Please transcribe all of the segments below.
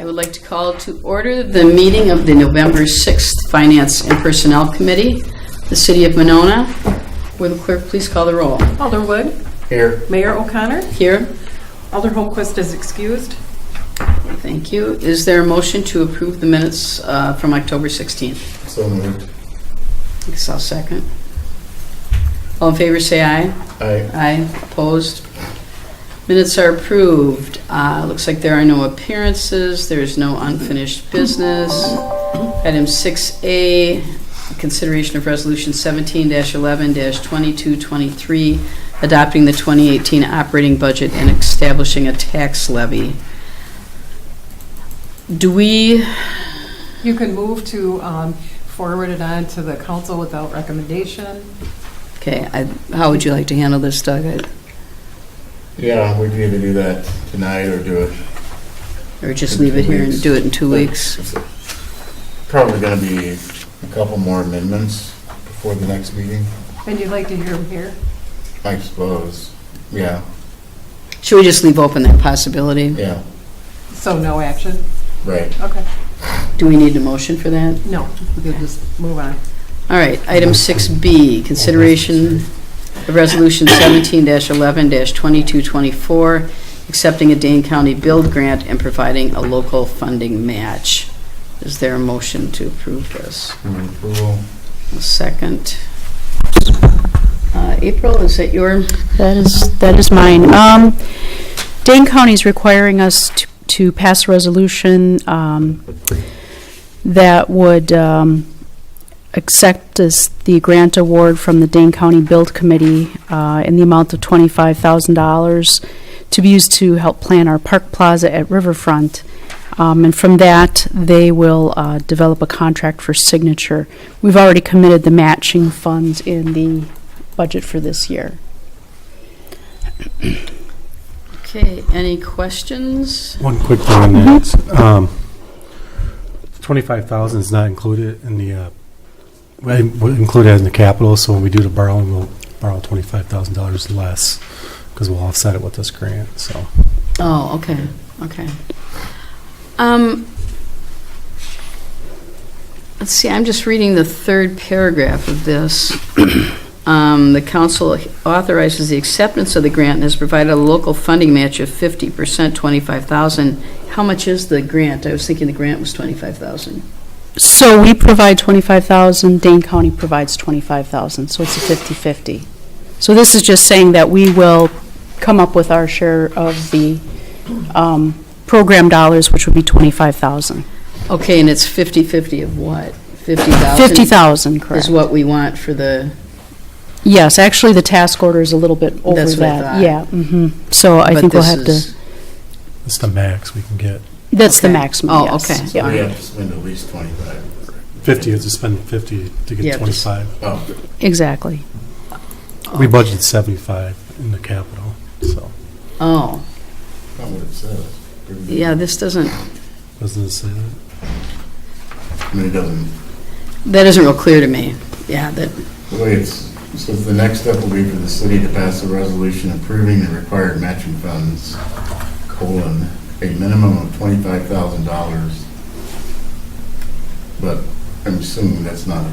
I would like to call to order the meeting of the November 6th Finance and Personnel Committee, the City of Monona. Will the clerk please call the roll? Alder Wood. Here. Mayor O'Connor. Here. Alder Holmquist is excused. Thank you. Is there a motion to approve the minutes from October 16th? So moved. I guess I'll second. All in favor say aye. Aye. Aye. Opposed? Minutes are approved. Looks like there are no appearances. There's no unfinished business. Item 6A, consideration of resolution 17-11-2223, adopting the 2018 operating budget and establishing a tax levy. Do we... You can move to forward it on to the council without recommendation. Okay, how would you like to handle this, Doug? Yeah, we can either do that tonight or do it. Or just leave it here and do it in 2 weeks? It's probably going to be a couple more amendments before the next meeting, And you'd like to hear them here? I suppose. Yeah, Should we just leave open that possibility? yeah, So no action? right. Okay. Do we need a motion for that? No, we could just move on. All right, item 6B, consideration of resolution 17-11-2224, accepting a Dane County build grant and providing a local funding match. Is there a motion to approve this? Move approval. A second. April, is that your? That is mine. Dane County is requiring us to pass a resolution that would accept the grant award from the Dane County Build Committee in the amount of $25,000 to be used to help plan our park plaza at Riverfront. And from that, they will develop a contract for signature. We've already committed the matching funds in the budget for this year. Okay, any questions? One quick thing on that. 25,000 is not included in the, we'll include it in the capital, so when we do the borrowing, we'll borrow $25,000 less because we'll offset it with this grant, so. Oh, okay, okay. Let's see, I'm just reading the third paragraph of this. The council authorizes the acceptance of the grant and has provided a local funding match of 50%, $25,000. How much is the grant? I was thinking the grant was $25,000. So we provide $25,000, Dane County provides $25,000, so it's a 50-50. So this is just saying that we will come up with our share of the program dollars, which would be $25,000. Okay, and it's 50-50 of what? 50,000? 50,000, correct. Is what we want for the... Yes, actually, the task order is a little bit over That's what I that. thought. Yeah, so I but think we'll this have to, is- It's the max we can get. that's the Okay. maximum, Oh, yes. okay. So Yeah. we have to spend at least 25. 50 is to spend 50 to Yeah, get just- 25. Oh, Exactly. We budgeted 75 in the capital, so. Oh, not what it says. yeah, this doesn't... Doesn't it say that? I mean, it doesn't, That isn't real clear to me. Yeah, that... the way it says the next step will be for the city to pass a resolution approving the required matching funds, colon, a minimum of $25,000. But I'm assuming that's not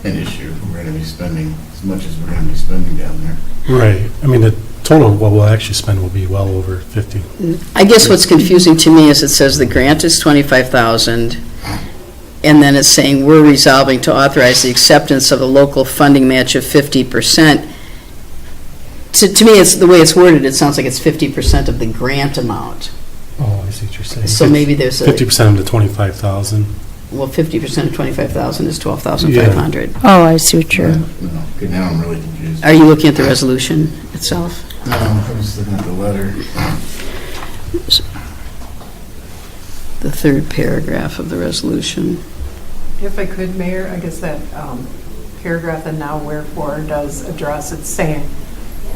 an issue. We're going to be spending as much as we're going to be spending down there. Right. I mean, the total what we'll actually spend will be well over 50. I guess what's confusing to me is it says the grant is $25,000, and then it's saying we're resolving to authorize the acceptance of a local funding match of 50%. To me, it's the way it's worded, it sounds like it's 50% of the grant amount. Oh, I see what you're saying. So maybe there's a, 50% of the 25,000. well, 50% of 25,000 is 12,500. Oh, I see what you're, No, okay, now I'm really confused. Are you looking at the resolution itself? No, I was looking at the letter. The third paragraph of the resolution. If I could, Mayor, I guess that paragraph and now wherefore does address, it's saying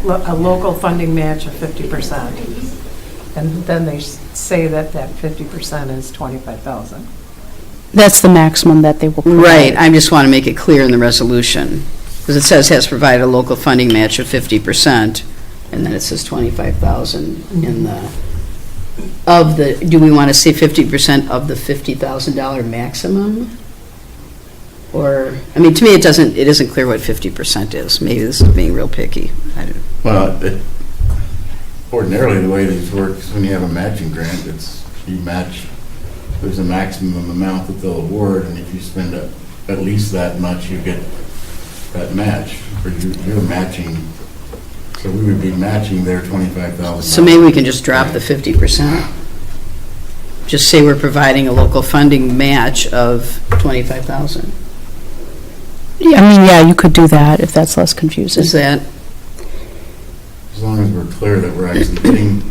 a local funding match of 50%. And then they say that that 50% is 25,000. that's the maximum that they will provide. Right, I just want to make it clear in the resolution, because it says has provided a local funding match of 50%, and then it says 25,000 in the of the, do we want to say 50% of the $50,000 maximum? Or, I mean, to me, it isn't clear what 50% is. Maybe this is being real picky. I don't. Well, ordinarily, the way these works, when you have a matching grant, it's, you match, there's a maximum amount that they'll award, and if you spend at least that much, you get that match, or you're matching, so we would be matching their $25,000. So maybe we can just drop the 50%. Just say we're providing a local funding match of $25,000. Yeah, I mean, yeah, you could do that if that's less confusing. Is that, As long as we're clear that we're actually getting,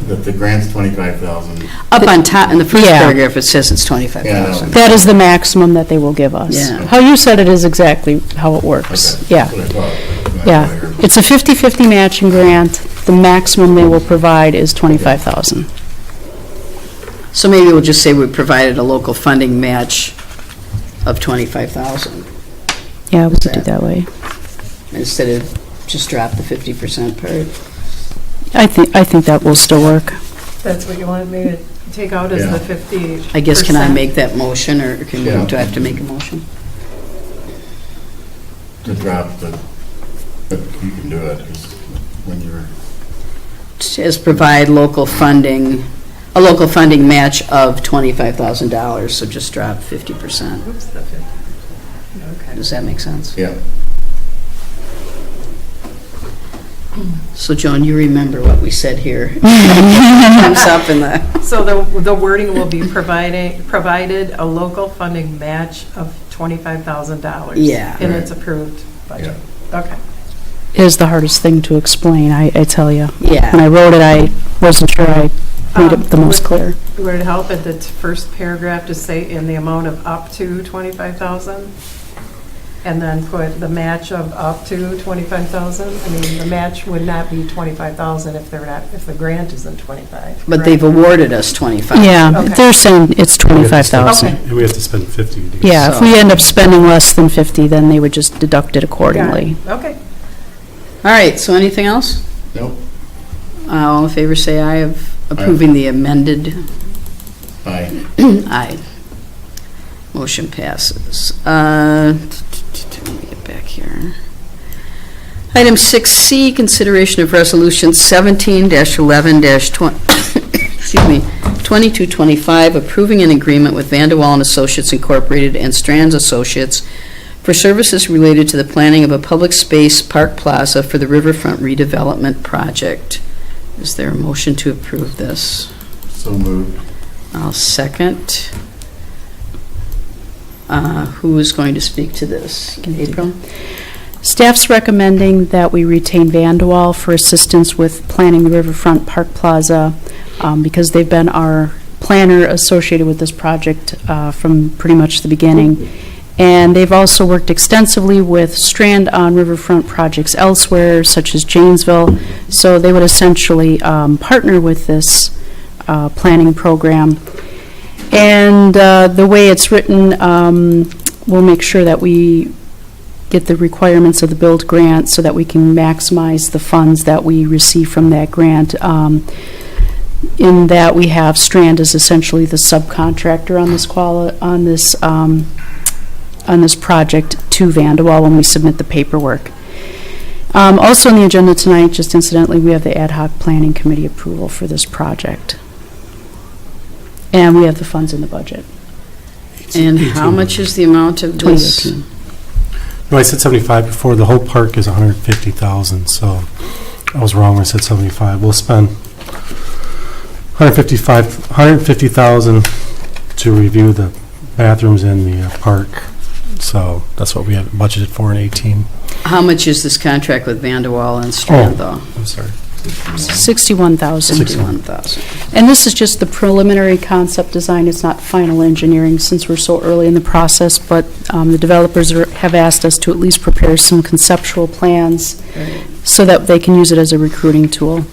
that the grant's $25,000. up on top, in the first Yeah. paragraph, it says it's 25,000. That is the maximum that they will give us. Yeah. How you said it is exactly how it works. Okay, Yeah, that's what I thought. Not yeah. clear. It's a 50/50 matching grant. The maximum they will provide is 25,000. So maybe we'll just say we provided a local funding match of 25,000, Yeah, we could do that way. instead of just drop the 50% part. I think that will still work. That's what you wanted me to take out as Yeah. the 50%? I guess, can I make that motion, or can, Yeah. do I have to make a motion? To drop the, but you can do it, 'cause when you're, It says provide local funding, a local funding match of $25,000, so just drop 50%. Oops, the 50. Okay. Does that make sense? yeah. So Joan, you remember what we said here. Comes up in the, So the wording will be provided a local funding match of $25,000. Yeah. In Right. its approved budget. Okay. It is the hardest thing to explain, I tell you. yeah. When I wrote it, I wasn't sure I made it the most clear. Would it help at the first paragraph to say in the amount of up to 25,000? And then put the match of up to 25,000? I mean, the match would not be 25,000 if the grant isn't 25. But they've awarded us 25. Yeah, Okay. they're saying it's 25,000. Okay. And we have to spend 50 to get. Yeah, if we end up spending less than 50, then they would just deduct it Got it. accordingly. Okay. All right, so anything else? Nope. All in favor, say aye of approving the amended. Aye. Aye. Motion passes. Let me get back here. Item 6C, consideration of resolution 17-11-20, excuse me, 2225, approving an agreement with Vanderwall and Associates Incorporated and Strands Associates for services related to the planning of a public space park plaza for the Riverfront redevelopment project. Is there a motion to approve this? So moved. I'll second. Who is going to speak to this? April? Staff's recommending that we retain Vanderwall for assistance with planning the Riverfront Park Plaza because they've been our planner associated with this project from pretty much the beginning. And they've also worked extensively with Strand on riverfront projects elsewhere, such as Janesville. So they would essentially partner with this planning program. And the way it's written, we'll make sure that we get the requirements of the build grant so that we can maximize the funds that we receive from that grant. In that we have Strand as essentially the subcontractor on this project to Vanderwall when we submit the paperwork. Also on the agenda tonight, just incidentally, we have the ad hoc planning committee approval for this project. And we have the funds in the budget. And how much is the amount of this? 2018. No, I said 75 before. The whole park is 150,000, so I was wrong when I said 75. We'll spend 150,000 to review the bathrooms in the park. So that's what we have budgeted for in 18. How much is this contract with Vanderwall and Strand, though? I'm sorry. 61,000. 61,000. And this is just the preliminary concept design. It's not final engineering since we're so early in the process, but the developers have asked us to at least prepare some conceptual plans so that they can use it as a recruiting tool.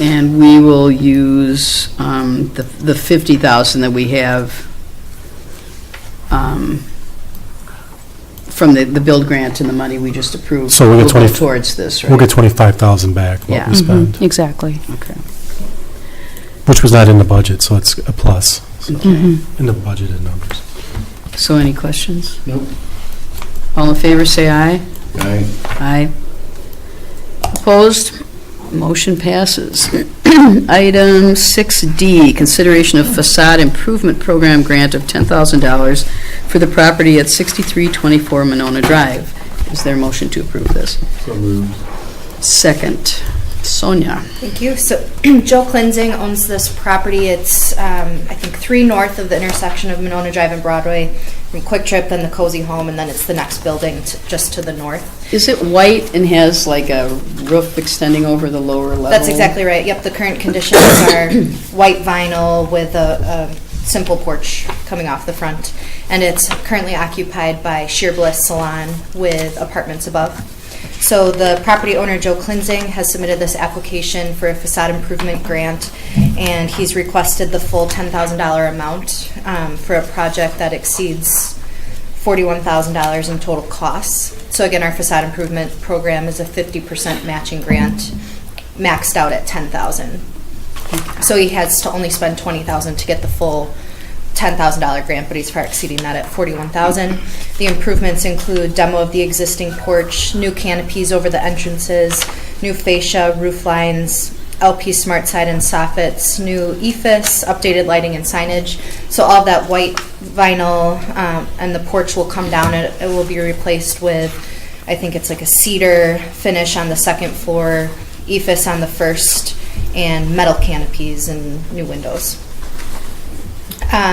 And we will use the 50,000 that we have from the build grant and the money we just approved. So we'll get go 20 towards this, right? We'll get 25,000 back, what Yeah. we spend, Mhm, exactly. Okay. which was not in the budget, so it's a plus Mhm. in the budgeted numbers. So any questions? Nope. All in favor, say aye. Aye. Aye. Opposed? Motion passes. Item 6D, consideration of facade improvement program grant of $10,000 for the property at 6324 Monona Drive. Is there a motion to approve this? So moved. Second. Sonia. Thank you. So Joe Cleansing owns this property. It's, I think, 3 north of the intersection of Monona Drive and Broadway. From Quick Trip, then the Cozy Home, and then it's the next building just to the north. Is it white and has like a roof extending over the lower level? That's exactly right. Yep, the current conditions are white vinyl with a simple porch coming off the front. And it's currently occupied by Sheer Bliss Salon with apartments above. So the property owner, Joe Cleansing, has submitted this application for a facade improvement grant, and he's requested the full $10,000 amount for a project that exceeds $41,000 in total costs. So again, our facade improvement program is a 50% matching grant, maxed out at $10,000. So he has to only spend $20,000 to get the full $10,000 grant, but he's far exceeding that at $41,000. The improvements include demo of the existing porch, new canopies over the entrances, new fascia, roof lines, LP Smart Side and soffits, new EFIS, updated lighting and signage. So all that white vinyl and the porch will come down and it will be replaced with, I think it's like a cedar finish on the second floor, EFIS on the first, and metal canopies and new windows.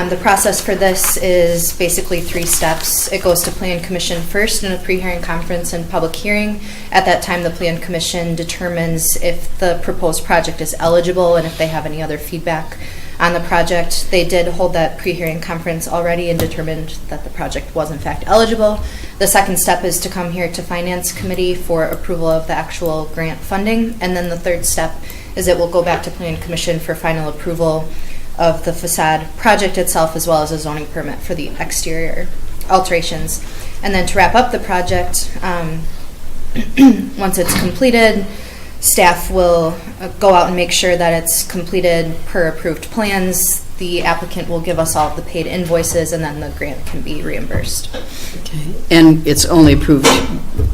The process for this is basically 3 steps. It goes to Plan Commission first in a pre-hearing conference and public hearing. At that time, the Plan Commission determines if the proposed project is eligible and if they have any other feedback on the project. They did hold that pre-hearing conference already and determined that the project was in fact eligible. The second step is to come here to Finance Committee for approval of the actual grant funding. And then the third step is it will go back to Plan Commission for final approval of the facade project itself, as well as a zoning permit for the exterior alterations. And then to wrap up the project, once it's completed, staff will go out and make sure that it's completed per approved plans. The applicant will give us all of the paid invoices, and then the grant can be reimbursed. Okay. And it's only approved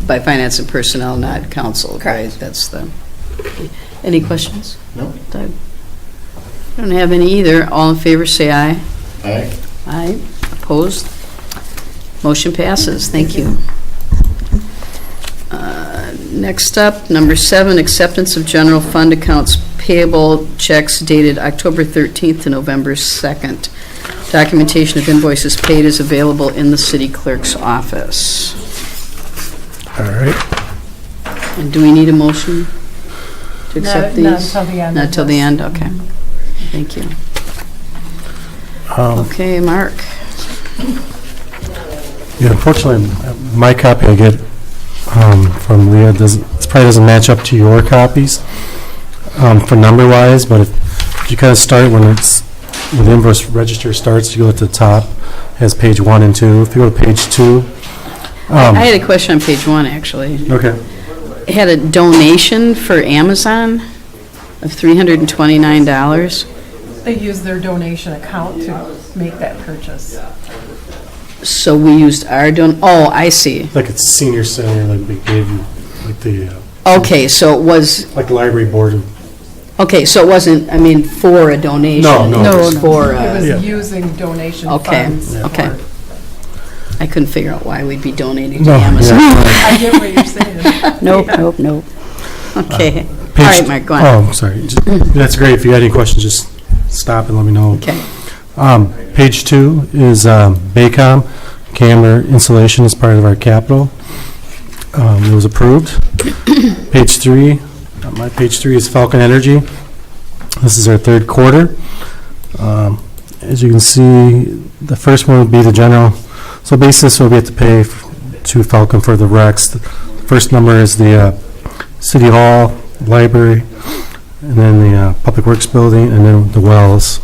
by Finance and Personnel, not Council, right? Correct. That's the. Any questions? No. Doug? I don't have any either. All in favor, say aye. Aye. Aye. Opposed? Motion passes. Thank you. Next up, number 7, acceptance of general fund accounts payable checks dated October 13th to November 2nd. Documentation of invoices paid is available in the city clerk's office. All right. And do we need a motion to accept these? Not until the end. Not of till the this. end? Okay. Thank you. Um, Okay, Mark. Yeah, unfortunately, my copy I get from Leah probably doesn't match up to your copies for number-wise, but if you kind of start when the invoice register starts, you go to the top, it has page 1 and 2. If you go to page 2. I had a question on page 1, actually. Okay. It had a donation for Amazon of $329. They use their donation account to make that purchase. So we used our I see. Like it's senior center, like they gave you, like the, Okay, so it was, like the library board. okay, so it wasn't, I mean, for a donation. No, no. It was for, It was Yeah. using donation Okay, funds. okay. for- I couldn't figure out why we'd be donating to No, Amazon. yeah. I get what you're saying. Nope, nope, nope. Okay. All Page- right, Mark, go on. Oh, I'm sorry. That's great. If you had any questions, just stop and let me know. Okay. Page 2 is Baycom camera installation as part of our capital. It was approved. Page 3, my page 3 is Falcon Energy. This is our third quarter. As you can see, the first one would be the general. So basically, this will be to pay to Falcon for the recs. The first number is the City Hall, Library, and then the Public Works Building, and then the wells.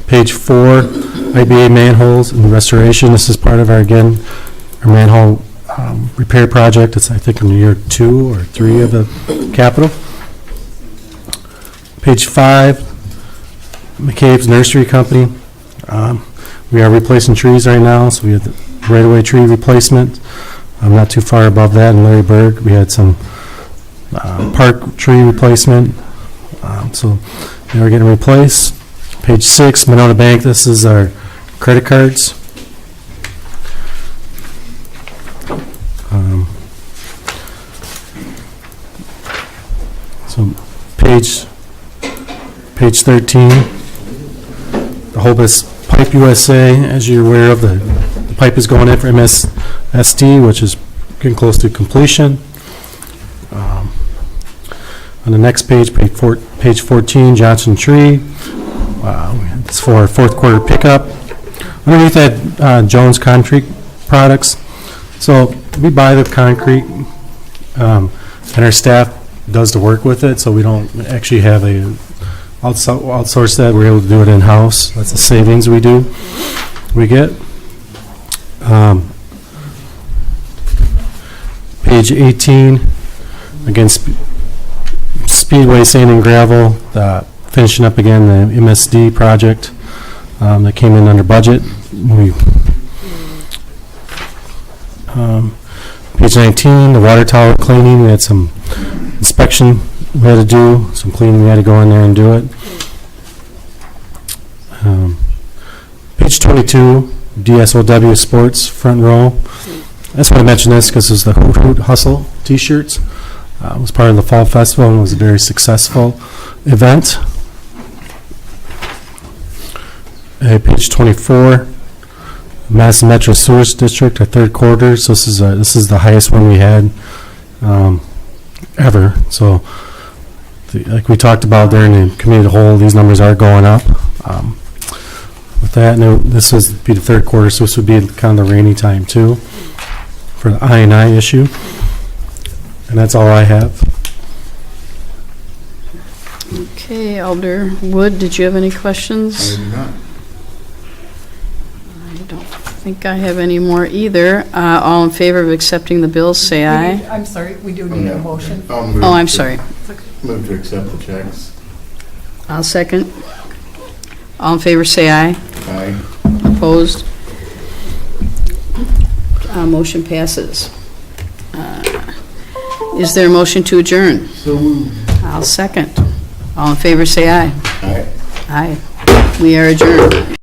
Page 4, IBA manholes and restoration. This is part of our, again, our manhole repair project. It's, I think, in year 2 or 3 of the capital. Page 5, McCabe's Nursery Company. We are replacing trees right now, so we had the right-of-way tree replacement. Not too far above that in Larry Berg, we had some park tree replacement. So they are getting replaced. Page 6, Monona Bank, this is our credit cards. So page 13, the Hobus Pipe USA, as you're aware of, the pipe is going in for MSSD, which is getting close to completion. On the next page, page 14, Johnson Tree. It's for our fourth quarter pickup. Underneath that, Jones Concrete Products. So we buy the concrete, and our staff does the work with it, so we don't actually have a outsource that. We're able to do it in-house. That's the savings we get. Page 18, again, Speedway Sand and Gravel, finishing up again the MSD project that came in under budget. Page 19, the water tower cleaning. We had some inspection we had to do, some cleaning we had to go in there and do it. Page 22, DSOW Sports, front row. That's why I mentioned this, because it's the Hoot Hoot Hustle t-shirts. It was part of the Fall Festival and was a very successful event. Page 24, Madison Metro Sewers District, our third quarter. So this is the highest one we had ever. So like we talked about during the committee of the whole, these numbers are going up. With that, and this would be the third quarter, so this would be kind of the rainy time too for the I&I issue. And that's all I have. Okay, Alder Wood, did you have any questions? I do not. I don't think I have any more either. All in favor of accepting the bills, say aye. I'm sorry, we do need a motion. Oh, I'm sorry. Move to accept the checks. I'll second. All in favor, say aye. Aye. Opposed? Motion passes. Is there a motion to adjourn? So moved. I'll second. All in favor, say aye. Aye. Aye. We are adjourned.